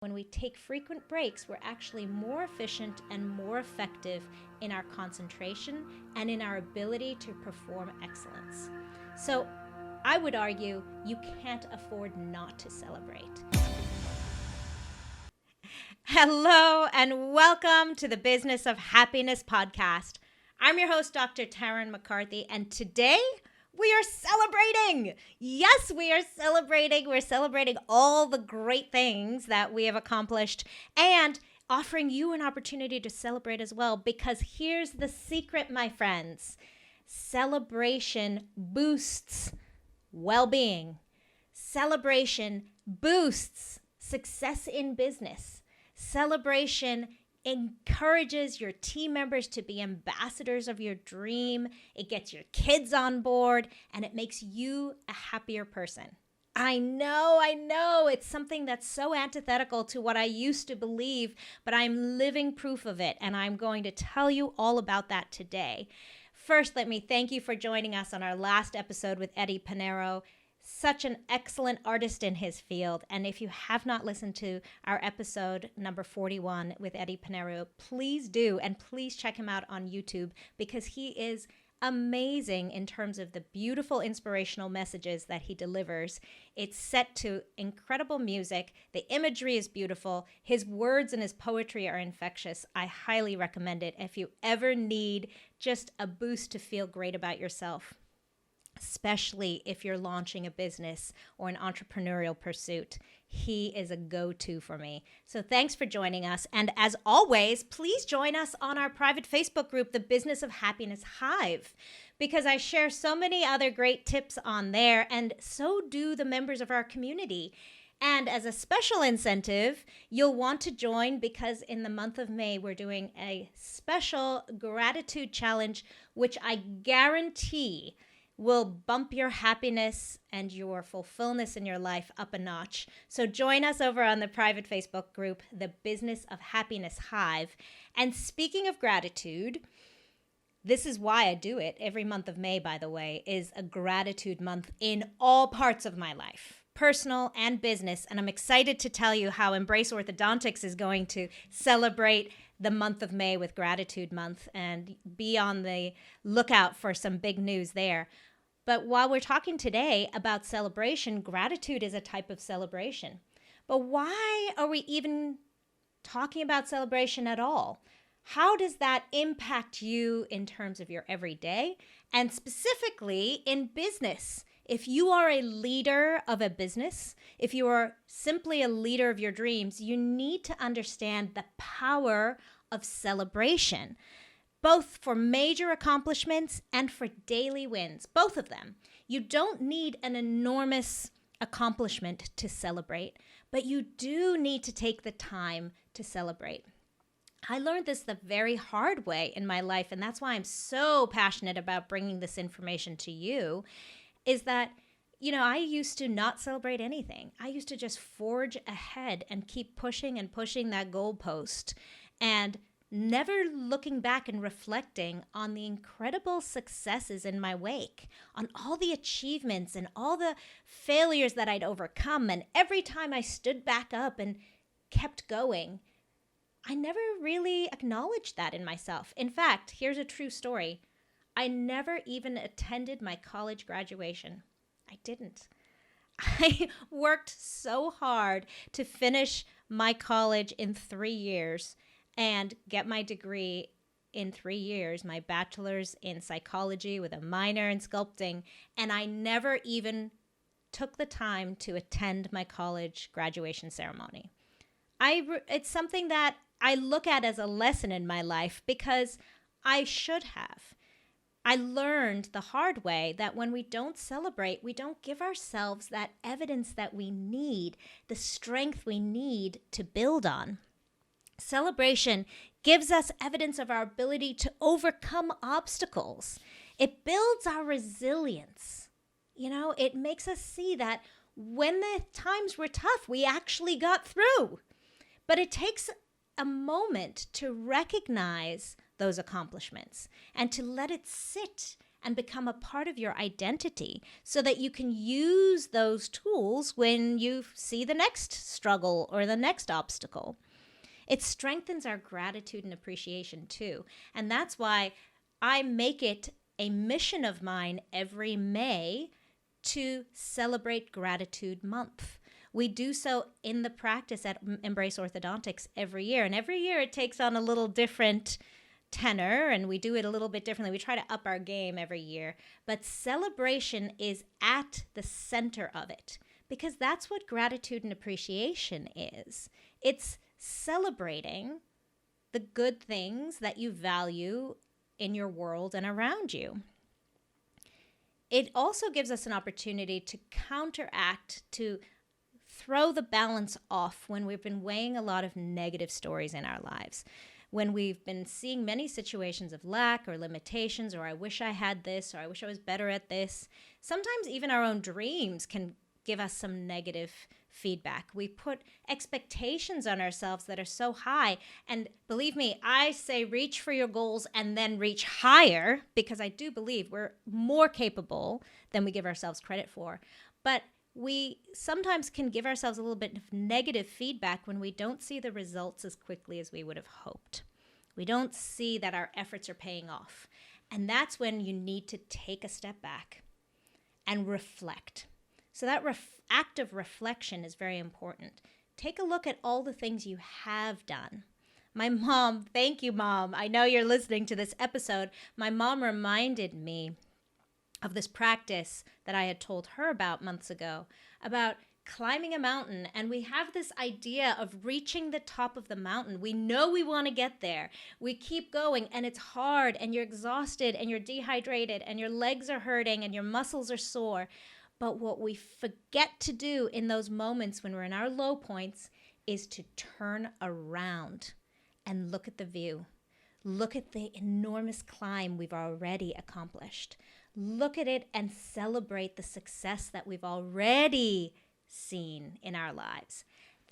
When we take frequent breaks, we're actually more efficient and more effective in our concentration and in our ability to perform excellence. So I would argue you can't afford not to celebrate. Hello and welcome to the Business of Happiness podcast. I'm your host, Dr. Tarryn MacCarthy, and today we are celebrating. Yes, we are celebrating. We're celebrating all the great things that we have accomplished and offering you an opportunity to celebrate as well, because here's the secret, my friends. Celebration boosts well-being. Celebration boosts success in business. Celebration encourages your team members to be ambassadors of your dream. It gets your kids on board, and it makes you a happier person. I know. It's something that's so antithetical to what I used to believe, but I'm living proof of it, and I'm going to tell you all about that today. First, let me thank you for joining us on our last episode with Eddie Pinero. Such an excellent artist in his field. And if you have not listened to our episode number 41 with Eddie Pinero, please do. And please check him out on YouTube, because he is amazing in terms of the beautiful inspirational messages that he delivers. It's set to incredible music. The imagery is beautiful. His words and his poetry are infectious. I highly recommend it if you ever need just a boost to feel great about yourself, especially if you're launching a business or an entrepreneurial pursuit. He is a go-to for me. So thanks for joining us. And as always, please join us on our private Facebook group, The Business of Happiness Hive, because I share so many other great tips on there, and so do the members of our community. And as a special incentive, you'll want to join, because in the month of May, we're doing a special gratitude challenge, which I guarantee will bump your happiness and your fulfillment in your life up a notch. So join us over on the private Facebook group, The Business of Happiness Hive. And speaking of gratitude, this is why I do it. Every month of May, by the way, is a gratitude month in all parts of my life, personal and business. And I'm excited to tell you how Embrace Orthodontics is going to celebrate the month of May with Gratitude Month, and be on the lookout for some big news there. But while we're talking today about celebration, gratitude is a type of celebration. But why are we even talking about celebration at all? How does that impact you in terms of your everyday, and specifically in business? If you are a leader of a business, if you are simply a leader of your dreams, you need to understand the power of celebration, both for major accomplishments and for daily wins, both of them. You don't need an enormous accomplishment to celebrate, but you do need to take the time to celebrate. I learned this the very hard way in my life, and that's why I'm so passionate about bringing this information to you, is that, I used to not celebrate anything. I used to just forge ahead and keep pushing and pushing that goalpost, and never looking back and reflecting on the incredible successes in my wake, on all the achievements and all the failures that I'd overcome. And every time I stood back up and kept going, I never really acknowledged that in myself. In fact, here's a true story. I never even attended my college graduation. I didn't. I worked so hard to finish my college in 3 years and get my degree in 3 years, my bachelor's in psychology with a minor in sculpting, and I never even took the time to attend my college graduation ceremony. It's something that I look at as a lesson in my life, because I should have. I learned the hard way that when we don't celebrate, we don't give ourselves that evidence that we need, the strength we need to build on. Celebration gives us evidence of our ability to overcome obstacles. It builds our resilience. It makes us see that when the times were tough, we actually got through. But it takes a moment to recognize those accomplishments and to let it sit and become a part of your identity so that you can use those tools when you see the next struggle or the next obstacle. It strengthens our gratitude and appreciation too. And that's why I make it a mission of mine every May to celebrate Gratitude Month. We do so in the practice at Embrace Orthodontics every year. And every year it takes on a little different tenor, and we do it a little bit differently. We try to up our game every year. But celebration is at the center of it because that's what gratitude and appreciation is. It's celebrating the good things that you value in your world and around you. It also gives us an opportunity to counteract, to throw the balance off when we've been weighing a lot of negative stories in our lives. When we've been seeing many situations of lack or limitations, or I wish I had this, or I wish I was better at this. Sometimes even our own dreams can give us some negative feedback. We put expectations on ourselves that are so high. And believe me, I say reach for your goals and then reach higher, because I do believe we're more capable than we give ourselves credit for. But we sometimes can give ourselves a little bit of negative feedback when we don't see the results as quickly as we would have hoped. We don't see that our efforts are paying off. And that's when you need to take a step back and reflect. So that act of reflection is very important. Take a look at all the things you have done. My mom, thank you, Mom. I know you're listening to this episode. My mom reminded me of this practice that I had told her about months ago, about climbing a mountain. And we have this idea of reaching the top of the mountain. We know we want to get there. We keep going, and it's hard, and you're exhausted, and you're dehydrated, and your legs are hurting, and your muscles are sore. But what we forget to do in those moments when we're in our low points is to turn around and look at the view. Look at the enormous climb we've already accomplished. Look at it and celebrate the success that we've already seen in our lives.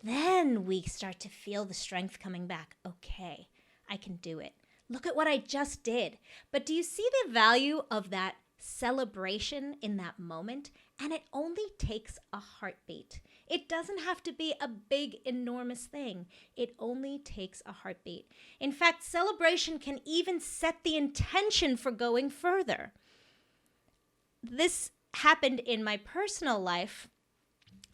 Then we start to feel the strength coming back. Okay, I can do it. Look at what I just did. But do you see the value of that celebration in that moment? And it only takes a heartbeat. It doesn't have to be a big, enormous thing. It only takes a heartbeat. In fact, celebration can even set the intention for going further. This happened in my personal life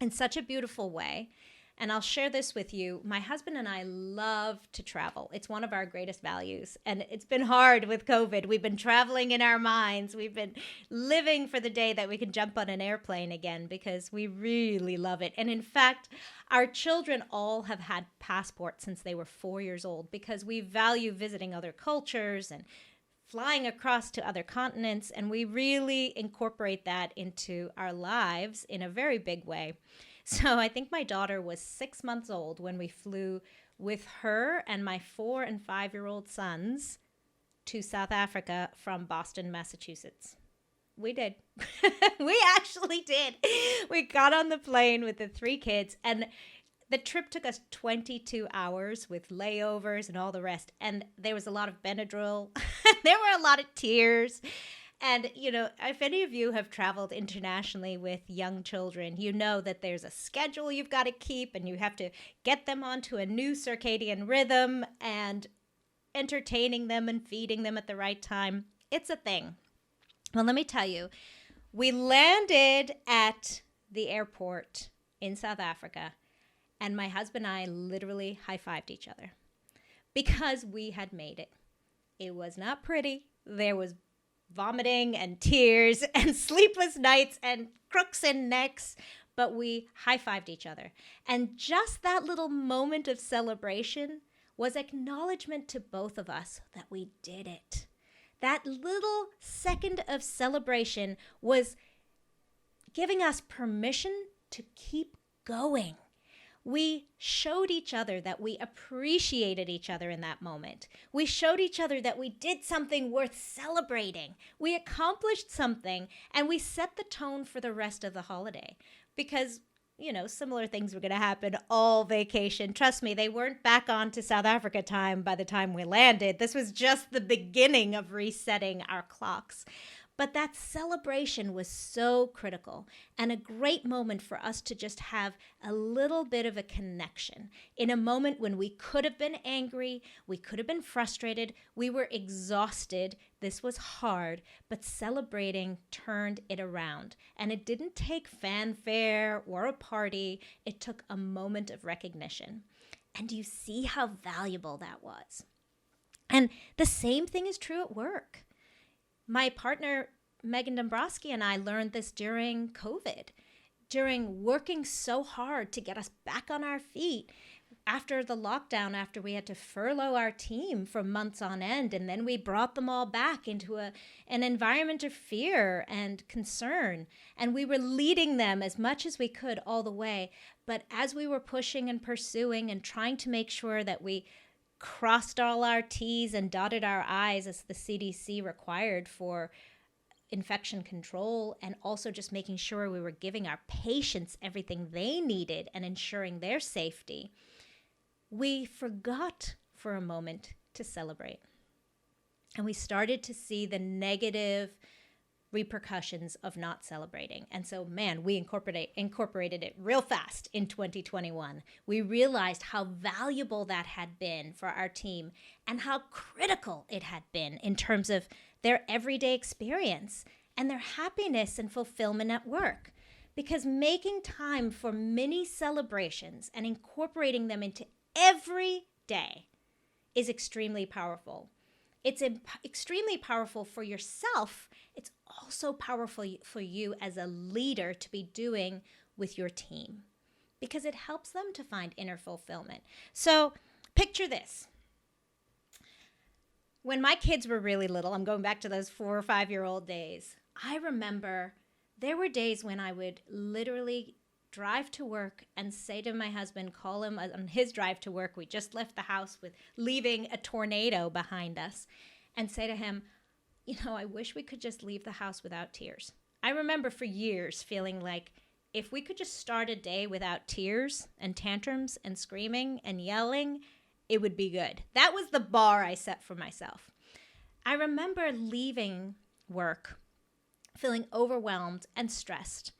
in such a beautiful way. And I'll share this with you. My husband and I love to travel. It's one of our greatest values. And it's been hard with COVID. We've been traveling in our minds. We've been living for the day that we can jump on an airplane again because we really love it. And in fact, our children all have had passports since they were 4 years old because we value visiting other cultures and flying across to other continents. And we really incorporate that into our lives in a very big way. So I think my daughter was 6 months old when we flew with her and my 4 and 5-year-old sons to South Africa from Boston, Massachusetts. We did. We actually did. We got on the plane with the 3 kids, and the trip took us 22 hours with layovers and all the rest. And there was a lot of Benadryl. There were a lot of tears. And, you know, if any of you have traveled internationally with young children, you know that there's a schedule you've got to keep, and you have to get them onto a new circadian rhythm, and entertaining them and feeding them at the right time. It's a thing. Well, let me tell you, we landed at the airport in South Africa, and my husband and I literally high-fived each other because we had made it. It was not pretty. There was vomiting and tears and sleepless nights and crooks in necks, but we high-fived each other. And just that little moment of celebration was acknowledgement to both of us that we did it. That little second of celebration was giving us permission to keep going. We showed each other that we appreciated each other in that moment. We showed each other that we did something worth celebrating. We accomplished something, and we set the tone for the rest of the holiday because, you know, similar things were going to happen all vacation. Trust me, they weren't back on to South Africa time by the time we landed. This was just the beginning of resetting our clocks. But that celebration was so critical and a great moment for us to just have a little bit of a connection in a moment when we could have been angry, we could have been frustrated, we were exhausted, this was hard, but celebrating turned it around. And it didn't take fanfare or a party, it took a moment of recognition. And do you see how valuable that was? And the same thing is true at work. My partner, Megan Dombrowski, and I learned this during COVID, during working so hard to get us back on our feet after the lockdown, after we had to furlough our team for months on end. And then we brought them all back into an environment of fear and concern. And we were leading them as much as we could all the way. But as we were pushing and pursuing and trying to make sure that we crossed all our T's and dotted our I's as the CDC required for infection control, and also just making sure we were giving our patients everything they needed and ensuring their safety, we forgot for a moment to celebrate. And we started to see the negative repercussions of not celebrating. And so, man, we incorporated it real fast in 2021. We realized how valuable that had been for our team and how critical it had been in terms of their everyday experience and their happiness and fulfillment at work. Because making time for mini celebrations and incorporating them into every day is extremely powerful. It's extremely powerful for yourself. It's also powerful for you as a leader to be doing with your team because it helps them to find inner fulfillment. So picture this. When my kids were really little, I'm going back to those 4 or 5-year-old days, I remember there were days when I would literally drive to work and say to my husband, call him on his drive to work. We just left the house leaving a tornado behind us, and say to him, I wish we could just leave the house without tears. I remember for years feeling like if we could just start a day without tears and tantrums and screaming and yelling, it would be good. That was the bar I set for myself. I remember leaving work feeling overwhelmed and stressed,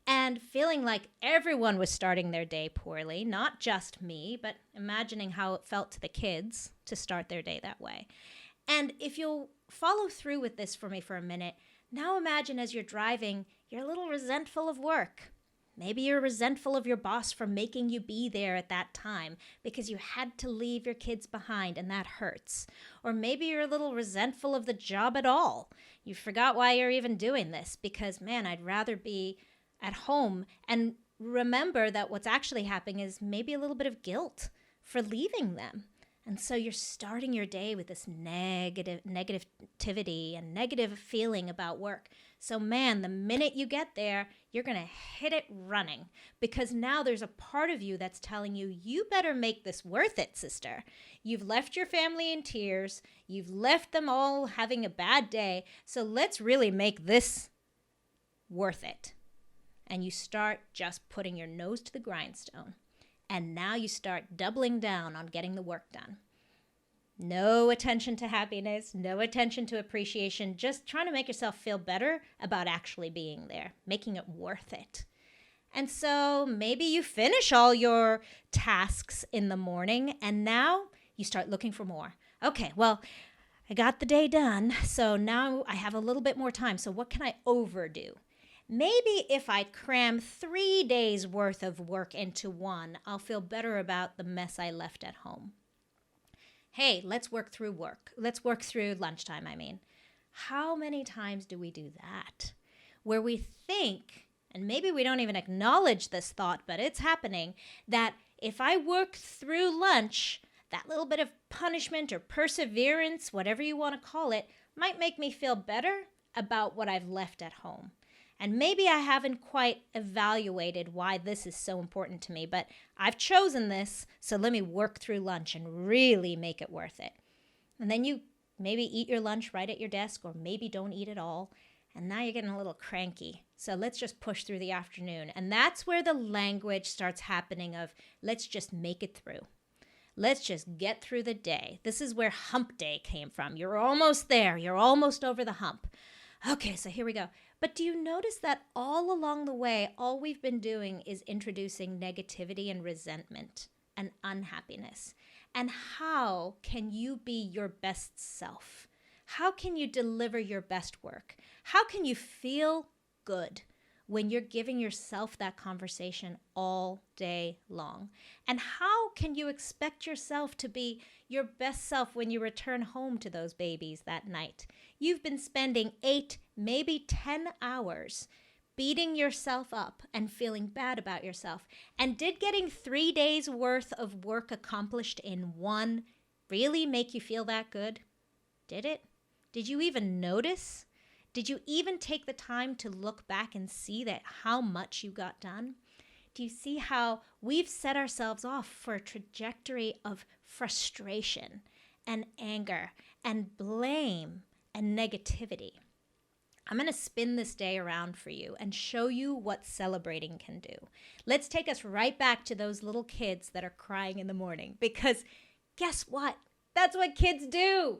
and feeling like everyone was starting their day poorly, not just me, but imagining how it felt to the kids to start their day that way. And if you'll follow through with this for me for a minute, now imagine as you're driving, you're a little resentful of work. Maybe you're resentful of your boss for making you be there at that time because you had to leave your kids behind and that hurts. Or maybe you're a little resentful of the job at all. You forgot why you're even doing this because, man, I'd rather be at home. And remember that what's actually happening is maybe a little bit of guilt for leaving them. And so you're starting your day with this negativity and negative feeling about work. So man, the minute you get there, you're going to hit it running because now there's a part of you that's telling you, you better make this worth it, sister. You've left your family in tears. You've left them all having a bad day. So let's really make this worth it. And you start just putting your nose to the grindstone. And now you start doubling down on getting the work done. No attention to happiness, no attention to appreciation, just trying to make yourself feel better about actually being there, making it worth it. And so maybe you finish all your tasks in the morning and now you start looking for more. Okay, well, I got the day done, so now I have a little bit more time. So what can I overdo? Maybe if I cram 3 days worth of work into one, I'll feel better about the mess I left at home. Hey, let's work through lunchtime, How many times do we do that? Where we think, and maybe we don't even acknowledge this thought, but it's happening, that if I work through lunch, that little bit of punishment or perseverance, whatever you want to call it, might make me feel better about what I've left at home. And maybe I haven't quite evaluated why this is so important to me, but I've chosen this, so let me work through lunch and really make it worth it. And then you maybe eat your lunch right at your desk, or maybe don't eat at all, and now you're getting a little cranky. So let's just push through the afternoon. And that's where the language starts happening of, let's just make it through. Let's just get through the day. This is where hump day came from. You're almost there. You're almost over the hump. Okay, so here we go. But do you notice that all along the way, all we've been doing is introducing negativity and resentment and unhappiness? And how can you be your best self? How can you deliver your best work? How can you feel good when you're giving yourself that conversation all day long? And how can you expect yourself to be your best self when you return home to those babies that night? You've been spending 8, maybe 10 hours beating yourself up and feeling bad about yourself. And did getting 3 days worth of work accomplished in one really make you feel that good? Did it? Did you even notice? Did you even take the time to look back and see that how much you got done? Do you see how we've set ourselves off for a trajectory of frustration and anger and blame and negativity? I'm going to spin this day around for you and show you what celebrating can do. Let's take us right back to those little kids that are crying in the morning, because guess what? That's what kids do.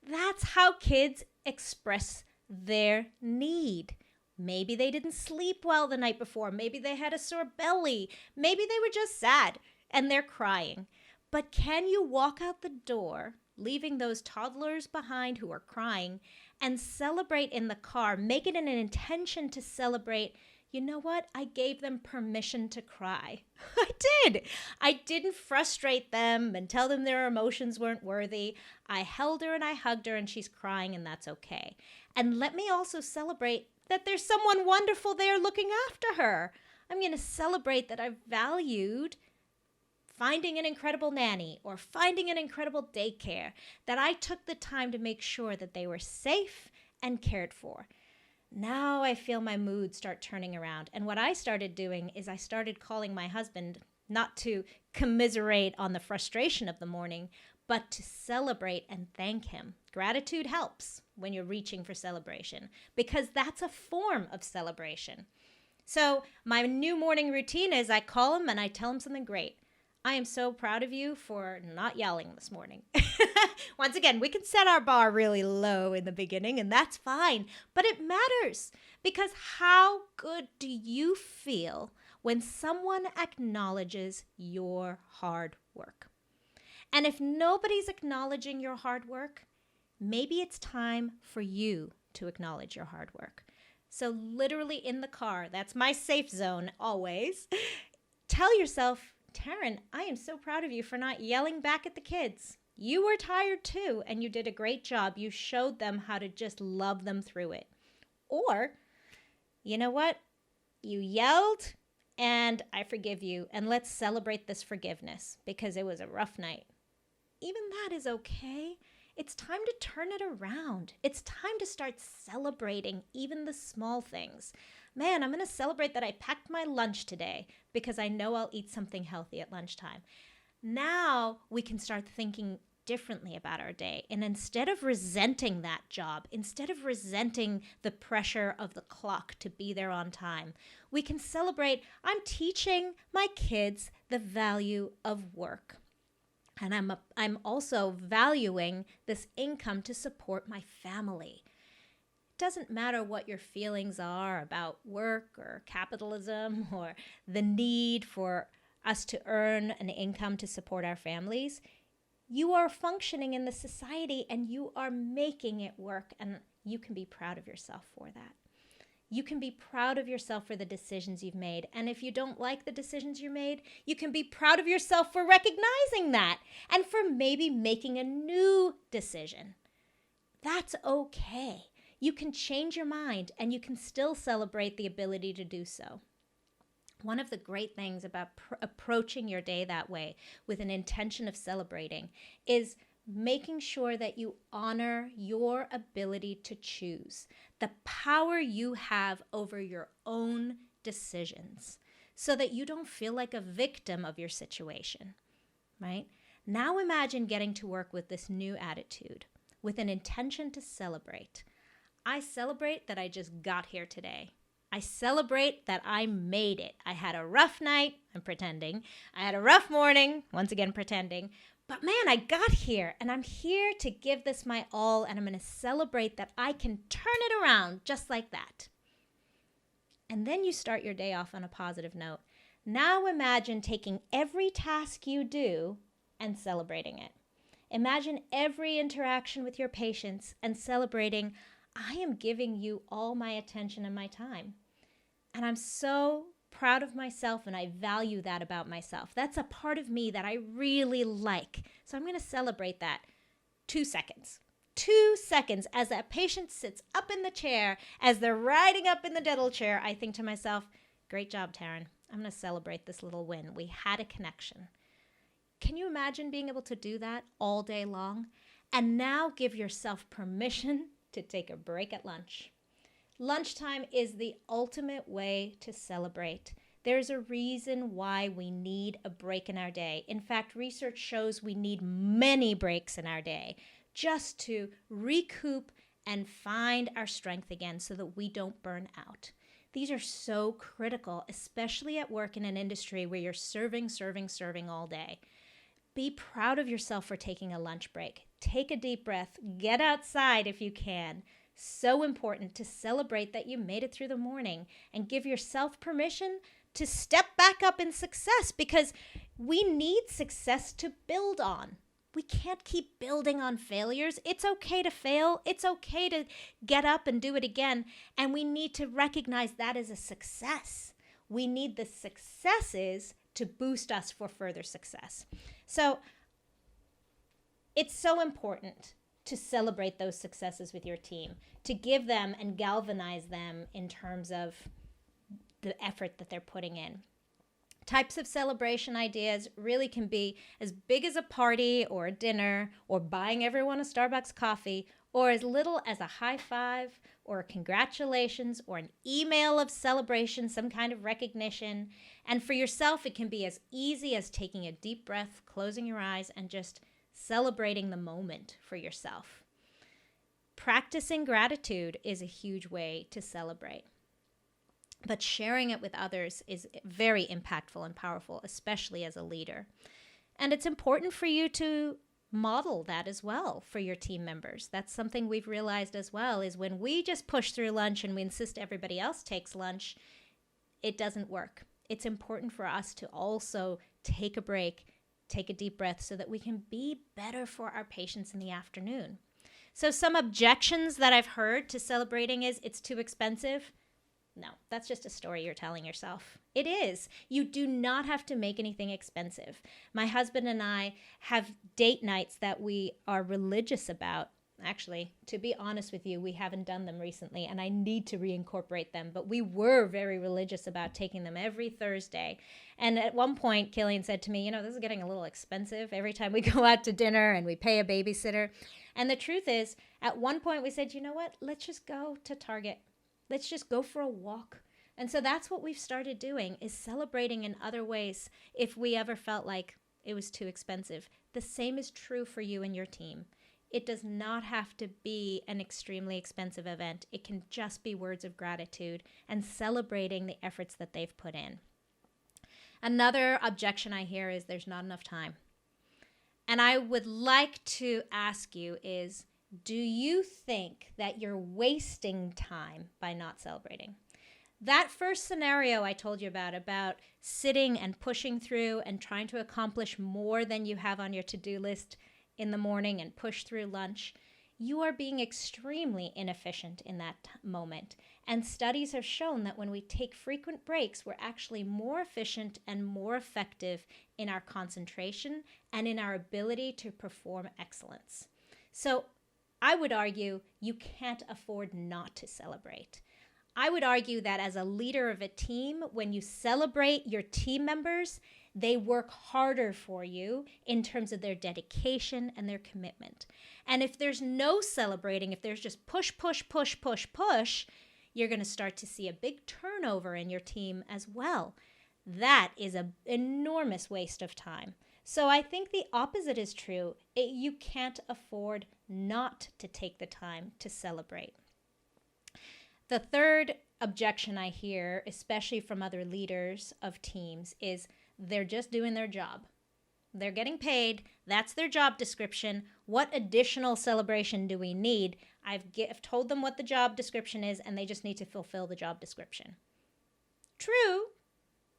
That's how kids express their need. Maybe they didn't sleep well the night before. Maybe they had a sore belly. Maybe they were just sad and they're crying. But can you walk out the door, leaving those toddlers behind who are crying, and celebrate in the car? Make it an intention to celebrate. You know what? I gave them permission to cry. I did. I didn't frustrate them and tell them their emotions weren't worthy. I held her and I hugged her and she's crying, and that's okay. And let me also celebrate that there's someone wonderful there looking after her. I'm going to celebrate that I've valued finding an incredible nanny or finding an incredible daycare, that I took the time to make sure that they were safe and cared for. Now I feel my mood start turning around. And what I started doing is I started calling my husband, not to commiserate on the frustration of the morning, but to celebrate and thank him. Gratitude helps when you're reaching for celebration, because that's a form of celebration. So my new morning routine is I call him and I tell him something great. I am so proud of you for not yelling this morning. Once again, we can set our bar really low in the beginning, and that's fine. But it matters, because how good do you feel when someone acknowledges your hard work? And if nobody's acknowledging your hard work, maybe it's time for you to acknowledge your hard work. So literally in the car, that's my safe zone always. Tell yourself, Tarryn, I am so proud of you for not yelling back at the kids. You were tired too, and you did a great job. You showed them how to just love them through it. Or, you know what? You yelled, and I forgive you, and let's celebrate this forgiveness because it was a rough night. Even that is okay. It's time to turn it around. It's time to start celebrating even the small things. Man, I'm going to celebrate that I packed my lunch today because I know I'll eat something healthy at lunchtime. Now we can start thinking differently about our day. And instead of resenting that job, instead of resenting the pressure of the clock to be there on time, we can celebrate, I'm teaching my kids the value of work. And I'm also valuing this income to support my family. It doesn't matter what your feelings are about work or capitalism or the need for us to earn an income to support our families. You are functioning in the society and you are making it work, and you can be proud of yourself for that. You can be proud of yourself for the decisions you've made. And if you don't like the decisions you made, you can be proud of yourself for recognizing that and for maybe making a new decision. That's okay. You can change your mind and you can still celebrate the ability to do so. One of the great things about approaching your day that way with an intention of celebrating is making sure that you honor your ability to choose, the power you have over your own decisions, so that you don't feel like a victim of your situation, right? Now imagine getting to work with this new attitude, with an intention to celebrate. I celebrate that I just got here today. I celebrate that I made it. I had a rough night, I'm pretending. I had a rough morning, once again pretending. But man, I got here, and I'm here to give this my all, and I'm going to celebrate that I can turn it around just like that. And then you start your day off on a positive note. Now imagine taking every task you do and celebrating it. Imagine every interaction with your patients and celebrating, I am giving you all my attention and my time. And I'm so proud of myself, and I value that about myself. That's a part of me that I really like. So I'm going to celebrate that. 2 seconds. 2 seconds as that patient sits up in the chair, as they're riding up in the dental chair, I think to myself, great job, Tarryn. I'm going to celebrate this little win. We had a connection. Can you imagine being able to do that all day long? And now give yourself permission to take a break at lunch. Lunchtime is the ultimate way to celebrate. There's a reason why we need a break in our day. In fact, research shows we need many breaks in our day just to recoup and find our strength again so that we don't burn out. These are so critical, especially at work in an industry where you're serving all day. Be proud of yourself for taking a lunch break. Take a deep breath. Get outside if you can. So important to celebrate that you made it through the morning and give yourself permission to step back up in success, because we need success to build on. We can't keep building on failures. It's okay to fail. It's okay to get up and do it again. And we need to recognize that as a success. We need the successes to boost us for further success. So it's so important to celebrate those successes with your team, to give them and galvanize them in terms of the effort that they're putting in. Types of celebration ideas really can be as big as a party or a dinner or buying everyone a Starbucks coffee, or as little as a high five or a congratulations or an email of celebration, some kind of recognition. And for yourself, it can be as easy as taking a deep breath, closing your eyes, and just celebrating the moment for yourself. Practicing gratitude is a huge way to celebrate. But sharing it with others is very impactful and powerful, especially as a leader. And it's important for you to model that as well for your team members. That's something we've realized as well, is when we just push through lunch and we insist everybody else takes lunch, it doesn't work. It's important for us to also take a break, take a deep breath so that we can be better for our patients in the afternoon. So some objections that I've heard to celebrating is it's too expensive. No, that's just a story you're telling yourself. It is. You do not have to make anything expensive. My husband and I have date nights that we are religious about. Actually, to be honest with you, we haven't done them recently, and I need to reincorporate them. But we were very religious about taking them every Thursday. And at one point, Killian said to me, this is getting a little expensive every time we go out to dinner and we pay a babysitter. And the truth is, at one point we said, you know what? Let's just go to Target. Let's just go for a walk. And so that's what we've started doing, is celebrating in other ways if we ever felt like it was too expensive. The same is true for you and your team. It does not have to be an extremely expensive event. It can just be words of gratitude and celebrating the efforts that they've put in. Another objection I hear is there's not enough time. And I would like to ask you is, do you think that you're wasting time by not celebrating? That first scenario I told you about sitting and pushing through and trying to accomplish more than you have on your to-do list in the morning and push through lunch, you are being extremely inefficient in that moment. And studies have shown that when we take frequent breaks, we're actually more efficient and more effective in our concentration and in our ability to perform excellence. So I would argue you can't afford not to celebrate. I would argue that as a leader of a team, when you celebrate your team members, they work harder for you in terms of their dedication and their commitment. And if there's no celebrating, if there's just push, you're going to start to see a big turnover in your team as well. That is an enormous waste of time. So I think the opposite is true. You can't afford not to take the time to celebrate. The third objection I hear, especially from other leaders of teams, is they're just doing their job. They're getting paid. That's their job description. What additional celebration do we need? I've told them what the job description is, and they just need to fulfill the job description. True,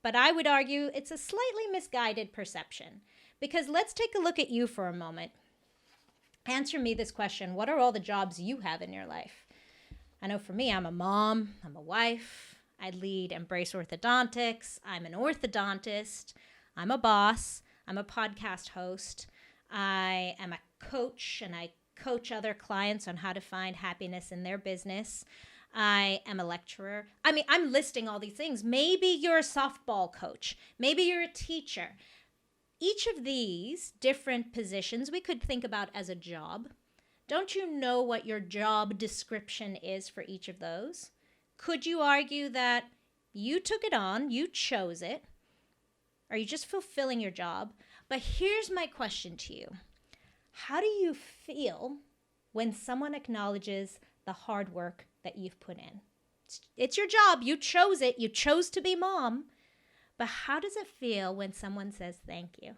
but I would argue it's a slightly misguided perception. Because let's take a look at you for a moment. Answer me this question. What are all the jobs you have in your life? I know for me, I'm a mom, I'm a wife, I lead Embrace Orthodontics, I'm an orthodontist, I'm a boss, I'm a podcast host, I am a coach, and I coach other clients on how to find happiness in their business. I am a lecturer. I mean, I'm listing all these things. Maybe you're a softball coach. Maybe you're a teacher. Each of these different positions we could think about as a job. Don't you know what your job description is for each of those? Could you argue that you took it on, you chose it? Are you just fulfilling your job? But here's my question to you. How do you feel when someone acknowledges the hard work that you've put in? It's your job. You chose it. You chose to be mom. But how does it feel when someone says thank you?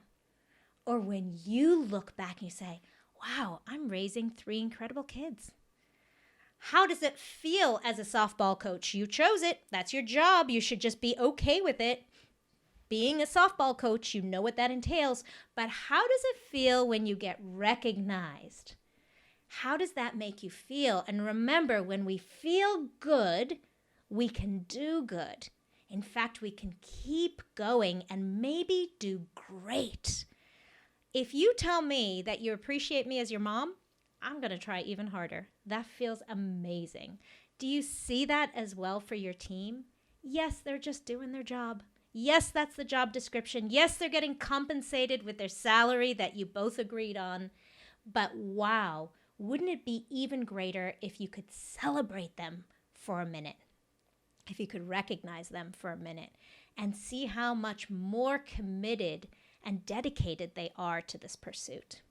Or when you look back and you say, wow, I'm raising 3 incredible kids. How does it feel as a softball coach? You chose it. That's your job. You should just be okay with it. Being a softball coach, you know what that entails. But how does it feel when you get recognized? How does that make you feel? And remember, when we feel good, we can do good. In fact, we can keep going and maybe do great. If you tell me that you appreciate me as your mom, I'm going to try even harder. That feels amazing. Do you see that as well for your team? Yes, they're just doing their job. Yes, that's the job description. Yes, they're getting compensated with their salary that you both agreed on. But wow, wouldn't it be even greater if you could celebrate them for a minute? If you could recognize them for a minute and see how much more committed and dedicated they are to this pursuit.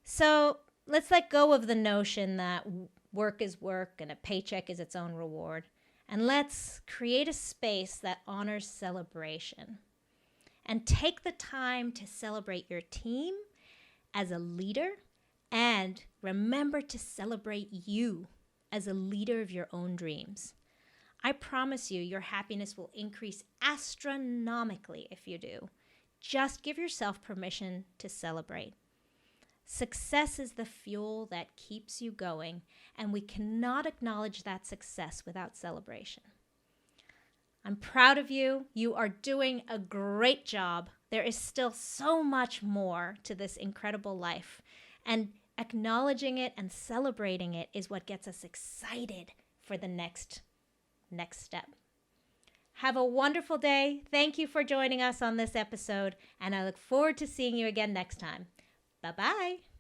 So let's let go of the notion that work is work and a paycheck is its own reward. And let's create a space that honors celebration. And take the time to celebrate your team as a leader, and remember to celebrate you as a leader of your own dreams. I promise you, your happiness will increase astronomically if you do. Just give yourself permission to celebrate. Success is the fuel that keeps you going, and we cannot acknowledge that success without celebration. I'm proud of you. You are doing a great job. There is still so much more to this incredible life, and acknowledging it and celebrating it is what gets us excited for the next step. Have a wonderful day. Thank you for joining us on this episode, and I look forward to seeing you again next time. Bye-bye.